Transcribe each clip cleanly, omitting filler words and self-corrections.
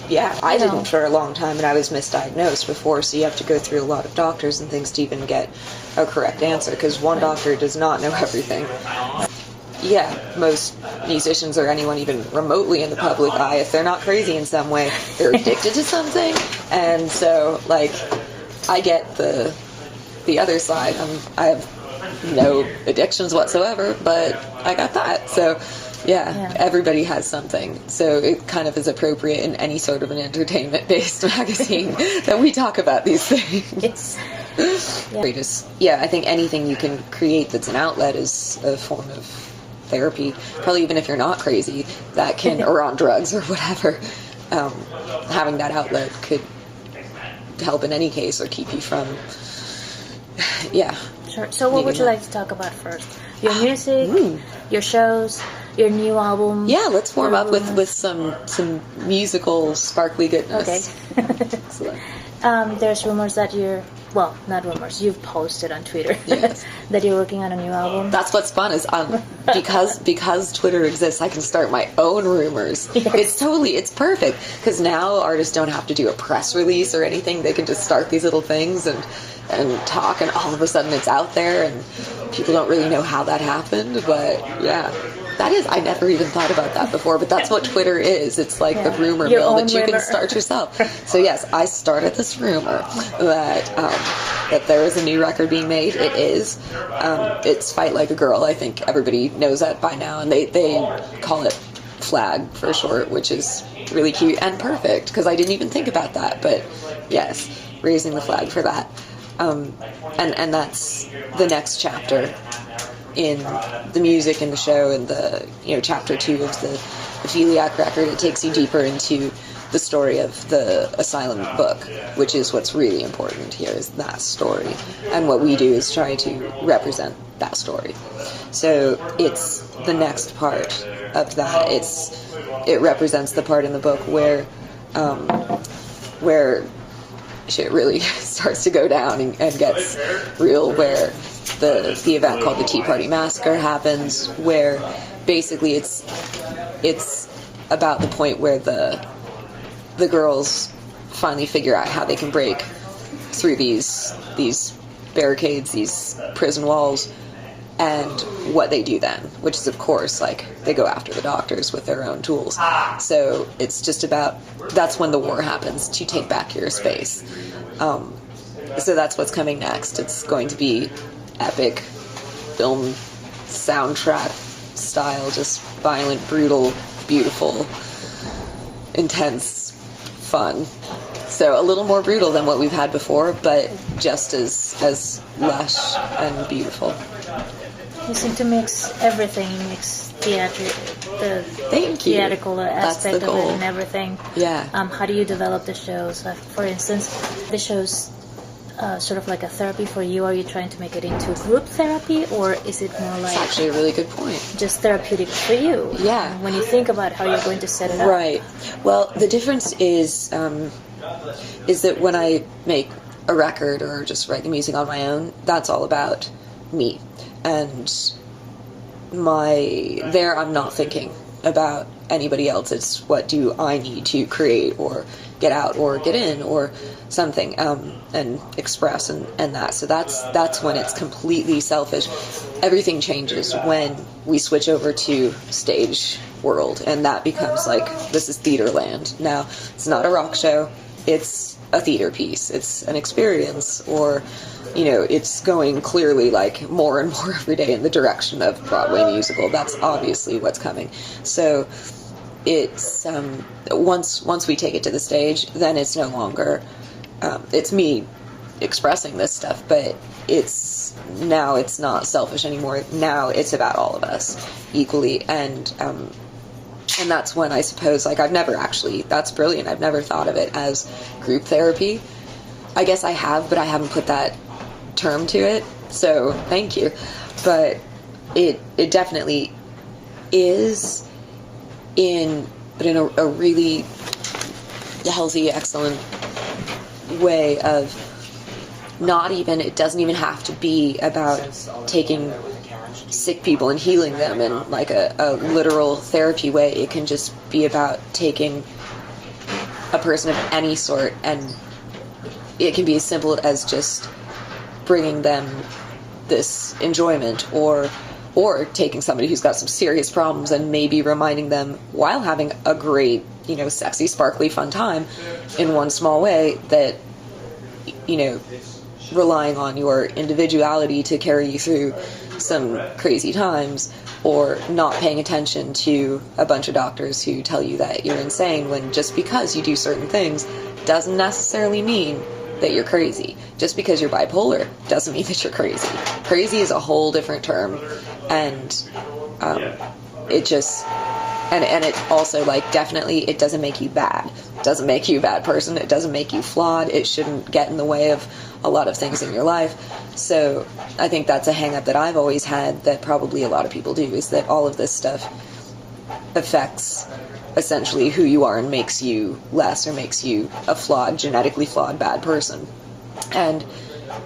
Yeah, I didn't for a long time, and I was misdiagnosed before, so you have to go through a lot of doctors and things to even get a correct answer, because one doctor does not know everything. Yeah, most musicians or anyone even remotely in the public eye, if they're not crazy in some way, they're addicted to something, and so, like, I get the other side. I have no addictions whatsoever, but I got that, so... Yeah, everybody has something. So it kind of is appropriate in any sort of an entertainment-based magazine that we talk about these things. I think anything you can create that's an outlet is a form of therapy. Probably even if you're not crazy, that can, or on drugs or whatever, having that outlet could help in any case or keep you from, Sure. So what would you like to talk about first? Your music, your shows, your new album? Yeah, let's warm up with some musical sparkly goodness. Okay. Excellent. There's rumors that not rumors, you've posted on Twitter that you're working on a new album. That's what's fun is because Twitter exists, I can start my own rumors. Yes. It's perfect, because now artists don't have to do a press release or anything. They can just start these little things and talk, and all of a sudden it's out there, and people don't really know how that happened, but that is, I never even thought about that before, but that's what Twitter is. It's like the rumor mill that you can start yourself. So yes, I started this rumor that there is a new record being made. It is. It's Fight Like a Girl. I think everybody knows that by now, and they call it Flag for short, which is really cute and perfect, because I didn't even think about that, but yes, raising the flag for that. And that's the next chapter in the music and the show, and the chapter 2 of the Philiac record. It takes you deeper into the story of the Asylum book, which is what's really important here, is that story, and what we do is try to represent that story. So it's the next part of that. It represents the part in the book where shit really starts to go down and gets real, where the event called the Tea Party Massacre happens, where basically it's about the point where the girls finally figure out how they can break through these barricades, these prison walls, and what they do then, which is, of course, like, they go after the doctors with their own tools. So it's just about, that's when the war happens, to take back your space. So that's what's coming next. It's going to be epic film soundtrack style, just violent, brutal, beautiful, intense, fun. So a little more brutal than what we've had before, but just as lush and beautiful. You seem to mix everything. You mix the theatrical aspect of it and everything. Yeah. How do you develop the shows? For instance, the show's sort of like a therapy for you. Are you trying to make it into group therapy, or is it more like... It's actually a really good point. Just therapeutic for you? Yeah. When you think about how you're going to set it up. Right. Well, the difference is that when I make a record or just write the music on my own, that's all about me. And I'm not thinking about anybody else. It's what do I need to create or get out or get in or something, and express and that. So that's when it's completely selfish. Everything changes when we switch over to stage world, and that becomes like, this is theater land. Now, it's not a rock show. It's a theater piece. It's an experience, or it's going clearly like more and more every day in the direction of Broadway musical. That's obviously what's coming. So it's once we take it to the stage, then it's no longer it's me expressing this stuff, but it's not selfish anymore. Now it's about all of us equally, and that's when I suppose, like, that's brilliant. I've never thought of it as group therapy. I guess I have, but I haven't put that term to it, so thank you. But it definitely is, but in a really healthy, excellent way of it doesn't even have to be about taking sick people and healing them in like a literal therapy way. It can just be about taking a person of any sort, and it can be as simple as just bringing them this enjoyment, or taking somebody who's got some serious problems and maybe reminding them, while having a great, sexy, sparkly, fun time in one small way, that, relying on your individuality to carry you through some crazy times, or not paying attention to a bunch of doctors who tell you that you're insane, when just because you do certain things doesn't necessarily mean that you're crazy. Just because you're bipolar doesn't mean that you're crazy. Crazy is a whole different term, and it just, and it also, like, definitely, it doesn't make you bad. It doesn't make you a bad person. It doesn't make you flawed. It shouldn't get in the way of a lot of things in your life. So I think that's a hang-up that I've always had, that probably a lot of people do, is that all of this stuff affects essentially who you are and makes you less, or makes you a flawed, genetically flawed, bad person. And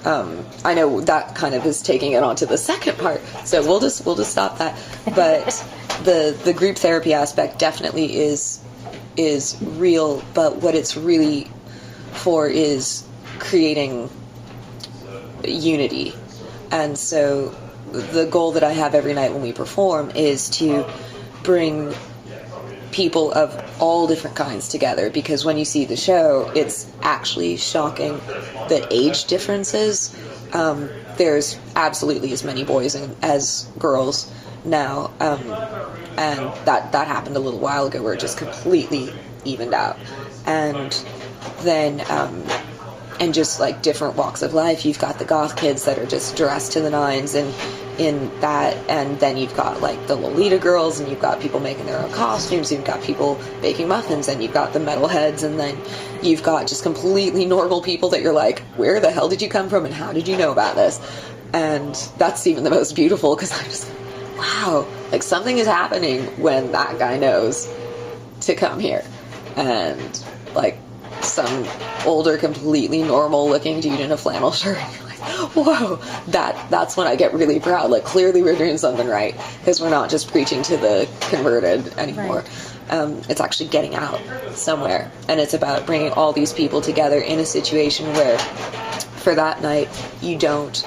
I know that kind of is taking it on to the second part, so we'll just stop that. But the group therapy aspect definitely is real, but what it's really for is creating unity. And so the goal that I have every night when we perform is to bring people of all different kinds together, because when you see the show, it's actually shocking the age differences. There's absolutely as many boys as girls now, and that happened a little while ago, where it just completely evened out. And then and just like different walks of life, you've got the goth kids that are just dressed to the nines, and in that, and then you've got like the Lolita girls, and you've got people making their own costumes, you've got people baking muffins, and you've got the metalheads, and then you've got just completely normal people that you're like, where the hell did you come from, and how did you know about this? And that's even the most beautiful, because I'm just, wow, like something is happening when that guy knows to come here. And like some older, completely normal looking dude in a flannel shirt, and you're like, whoa, that's when I get really proud. Like, clearly we're doing something right, because we're not just preaching to the converted anymore. Right. It's actually getting out somewhere, and it's about bringing all these people together in a situation where, for that night, you don't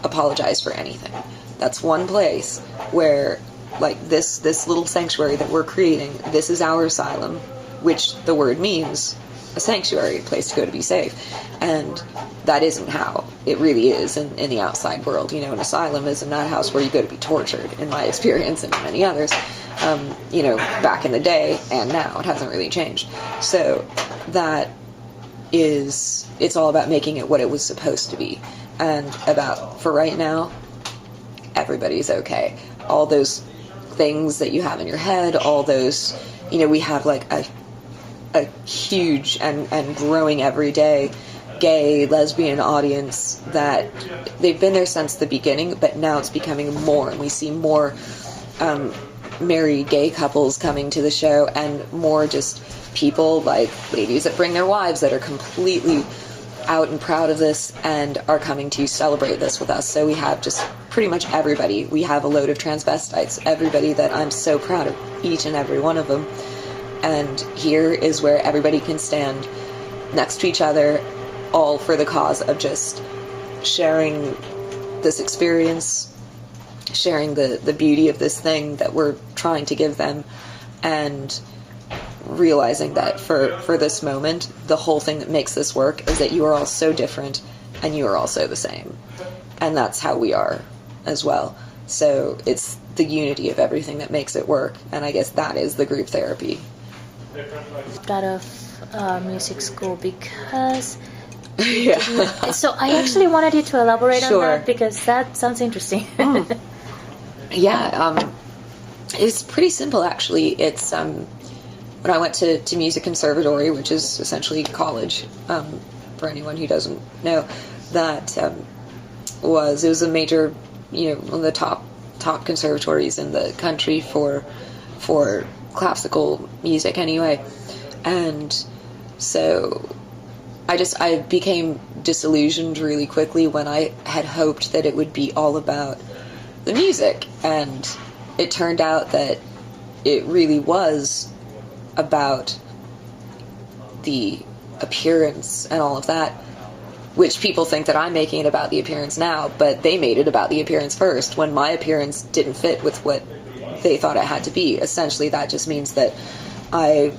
apologize for anything. That's one place where, like, this little sanctuary that we're creating, this is our asylum, which the word means a sanctuary, a place to go to be safe. And that isn't how it really is in the outside world. An asylum is a nut house where you go to be tortured, in my experience and many others. Back in the day and now, it hasn't really changed. So that is, it's all about making it what it was supposed to be. And about, for right now, everybody's okay. All those things that you have in your head, all those, we have like a huge and growing every day gay, lesbian audience that they've been there since the beginning, but now it's becoming more, and we see more married gay couples coming to the show, and more just people, like ladies that bring their wives, that are completely out and proud of this and are coming to celebrate this with us. So we have just pretty much everybody. We have a load of transvestites, everybody that I'm so proud of, each and every one of them. And here is where everybody can stand next to each other, all for the cause of just sharing this experience, sharing the beauty of this thing that we're trying to give them, and realizing that for this moment, the whole thing that makes this work is that you are all so different and you are all so the same. And that's how we are as well. So it's the unity of everything that makes it work, and I guess that is the group therapy. Out of music school because yeah. So I actually wanted you to elaborate Sure. on that, because that sounds interesting. Yeah, it's pretty simple actually. It's when I went to music conservatory, which is essentially college, for anyone who doesn't know, that it was a major, one of the top conservatories in the country for classical music anyway. And so I became disillusioned really quickly when I had hoped that it would be all about the music, and it turned out that it really was about the appearance and all of that, which people think that I'm making it about the appearance now, but they made it about the appearance first when my appearance didn't fit with what they thought it had to be. Essentially, that just means that I've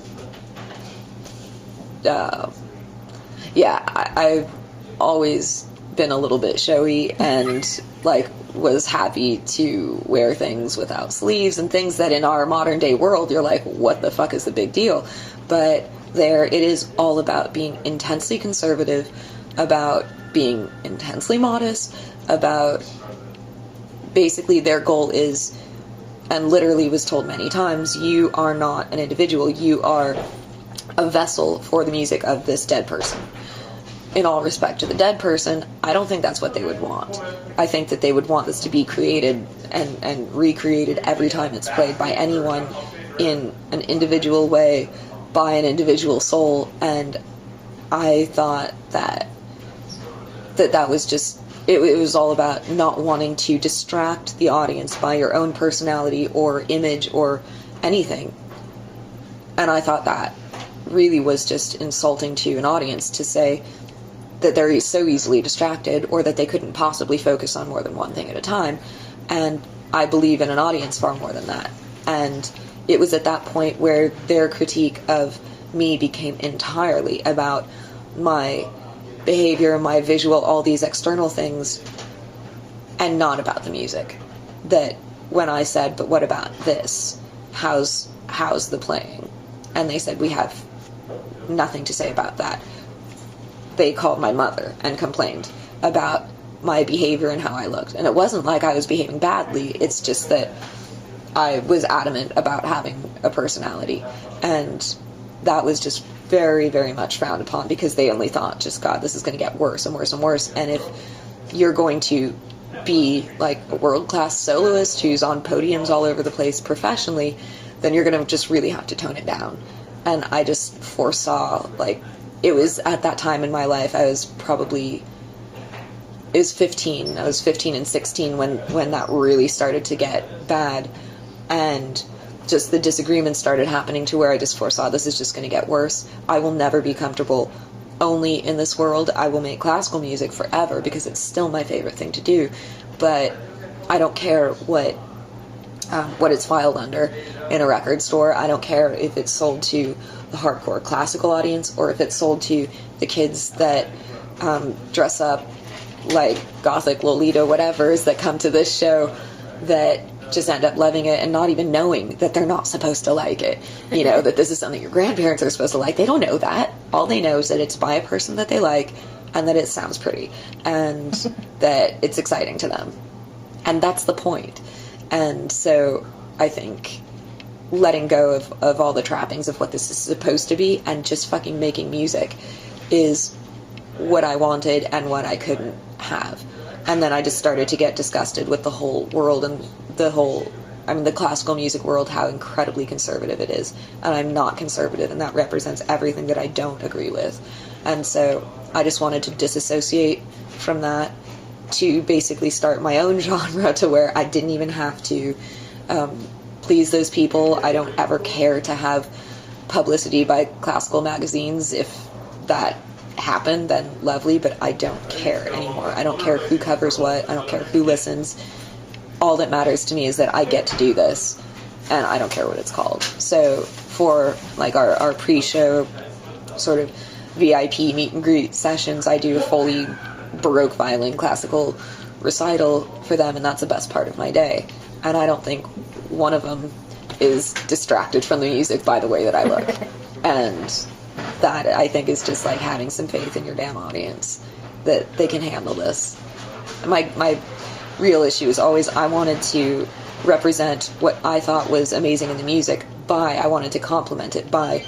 always been a little bit showy and like was happy to wear things without sleeves and things that in our modern day world you're like, what the fuck is the big deal? But there it is all about being intensely conservative, about being intensely modest, about basically their goal is, and literally was told many times, you are not an individual, you are a vessel for the music of this dead person. In all respect to the dead person, I don't think that's what they would want. I think that they would want this to be created and recreated every time it's played by anyone in an individual way, by an individual soul, and I thought that was just, it was all about not wanting to distract the audience by your own personality or image or anything. And I thought that really was just insulting to an audience to say that they're so easily distracted or that they couldn't possibly focus on more than one thing at a time. And I believe in an audience far more than that. And it was at that point where their critique of me became entirely about my behavior, my visual, all these external things, and not about the music. That when I said, but what about this? How's the playing? And they said, we have nothing to say about that. They called my mother and complained about my behavior and how I looked. And it wasn't like I was behaving badly, it's just that I was adamant about having a personality. And that was just very, very much frowned upon because they only thought, just God, this is going to get worse and worse and worse. And if you're going to be like a world-class soloist who's on podiums all over the place professionally, then you're going to just really have to tone it down. And I just foresaw, like, it was at that time in my life, it was 15. I was 15 and 16 when that really started to get bad. And just the disagreements started happening to where I just foresaw this is just going to get worse. I will never be comfortable only in this world. I will make classical music forever because it's still my favorite thing to do. But I don't care what it's filed under in a record store. I don't care if it's sold to the hardcore classical audience or if it's sold to the kids that dress up like gothic Lolita whatevers that come to this show that just end up loving it and not even knowing that they're not supposed to like it. You know, that this is something your grandparents are supposed to like. They don't know that. All they know is that it's by a person that they like and that it sounds pretty and that it's exciting to them. And that's the point. And so I think letting go of all the trappings of what this is supposed to be and just fucking making music is what I wanted and what I couldn't have. And then I just started to get disgusted with the whole world and the classical music world, how incredibly conservative it is. And I'm not conservative, and that represents everything that I don't agree with. And so I just wanted to disassociate from that to basically start my own genre to where I didn't even have to please those people. I don't ever care to have publicity by classical magazines. If that happened, then lovely, but I don't care anymore. I don't care who covers what. I don't care who listens. All that matters to me is that I get to do this, and I don't care what it's called. So for like our pre-show sort of VIP meet and greet sessions, I do a fully Baroque violin classical recital for them, and that's the best part of my day. And I don't think one of them is distracted from the music by the way that I look. And that, I think, is just like having some faith in your damn audience that they can handle this. My real issue is always I wanted to represent what I thought was amazing in the music I wanted to complement it by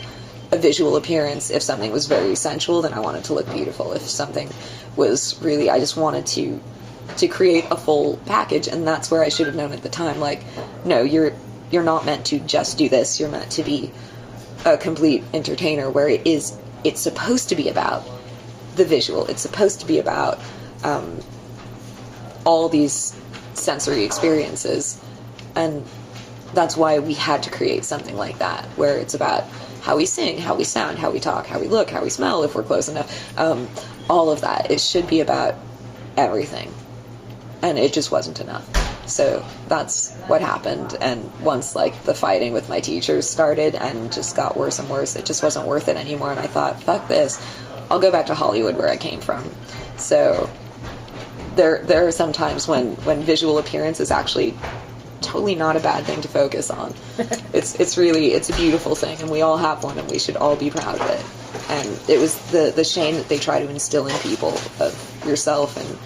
a visual appearance. If something was very sensual, then I wanted to look beautiful. If something was really, I just wanted to create a full package, and that's where I should have known at the time, like, no, you're not meant to just do this, you're meant to be a complete entertainer, where it's supposed to be about the visual, it's supposed to be about all these sensory experiences. And that's why we had to create something like that, where it's about how we sing, how we sound, how we talk, how we look, how we smell if we're close enough. All of that. It should be about everything. And it just wasn't enough. So that's what happened. And once like the fighting with my teachers started and just got worse and worse, it just wasn't worth it anymore. And I thought, fuck this. I'll go back to Hollywood where I came from. So there are some times when visual appearance is actually totally not a bad thing to focus on. It's a beautiful thing, and we all have one, and we should all be proud of it. And it was the shame that they try to instill in people of yourself and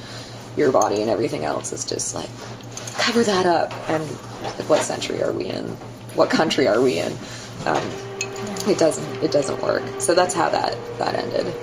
your body and everything else is just like, cover that up. And what century are we in? What country are we in? It doesn't work. So that's how that ended.